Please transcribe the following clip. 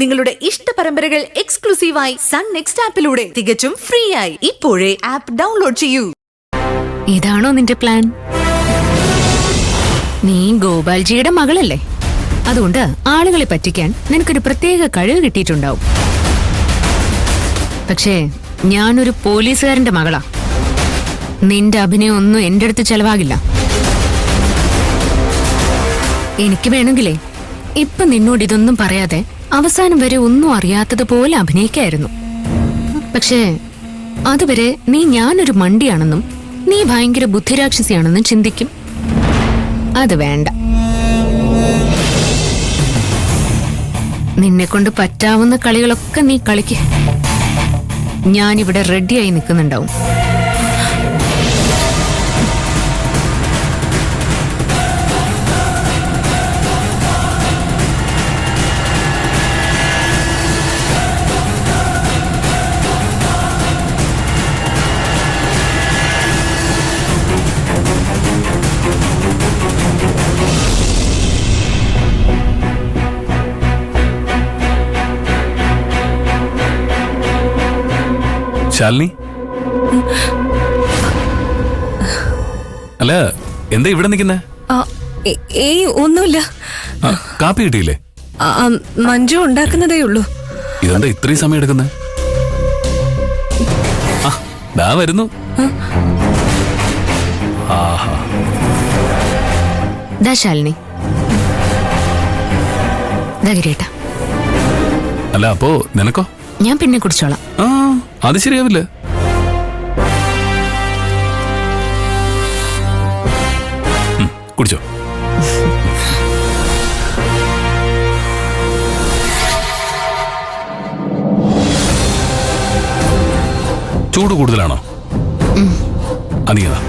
നിങ്ങളുടെ ഇഷ്ട പരമ്പരകൾ എക്സ്ക്ലൂസീവായി സൺ നെക്സ്റ്റ് ആപ്പിലൂടെ തികച്ചും ഫ്രീ ആയി ഇപ്പോഴേ ആപ്പ് ഡൗൺലോഡ് ചെയ്യൂ. ഇതാണോ നിന്റെ പ്ലാൻ? നീ ഗോപാൽജിയുടെ മകളല്ലേ, അതുകൊണ്ട് ആളുകളെ പറ്റിക്കാൻ നിനക്കൊരു പ്രത്യേക കഴിവ് കിട്ടിയിട്ടുണ്ടാവും. പക്ഷേ ഞാനൊരു പോലീസുകാരന്റെ മകളാ. നിന്റെ അഭിനയം ഒന്നും എന്റെ അടുത്ത് ചെലവാകില്ല. എനിക്ക് വേണമെങ്കിലേ ഇപ്പൊ നിന്നോട് ഇതൊന്നും പറയാതെ അവസാനം വരെ ഒന്നും അറിയാത്തതുപോലെ അഭിനയിക്കായിരുന്നു. പക്ഷേ അതുവരെ നീ ഞാനൊരു മണ്ടിയാണെന്നും നീ ഭയങ്കര ബുദ്ധിരാക്ഷസിയാണെന്നും ചിന്തിക്കും. അത് വേണ്ട. നിന്നെ കൊണ്ട് പറ്റാവുന്ന കളികളൊക്കെ നീ കളിക്ക്. ഞാനിവിടെ റെഡിയായി നിൽക്കുന്നുണ്ടാവും. ശാലിനി, അല്ല എന്താ ഇവിടെ നിൽക്കുന്നേ? ഏയ് ഒന്നുമില്ല. കാപ്പി കിട്ടിയില്ലേ? മഞ്ജു ഉണ്ടാക്കുന്നതേ ഉള്ളൂ. ഇതെന്താ ഇത്രയും സമയം എടുക്കുന്നേ? ദാ വരുന്നു. ആഹാ, ദാ ശാലിനി, ദാ ഗിരിയേട്ടാ. അല്ല അപ്പോ നിനക്കോ? ഞാൻ പിന്നെ കുടിച്ചോളാം. അത് ശരിയാവില്ല. കുടിച്ചോ. ചൂട് കൂടുതലാണോ? അധികതാ.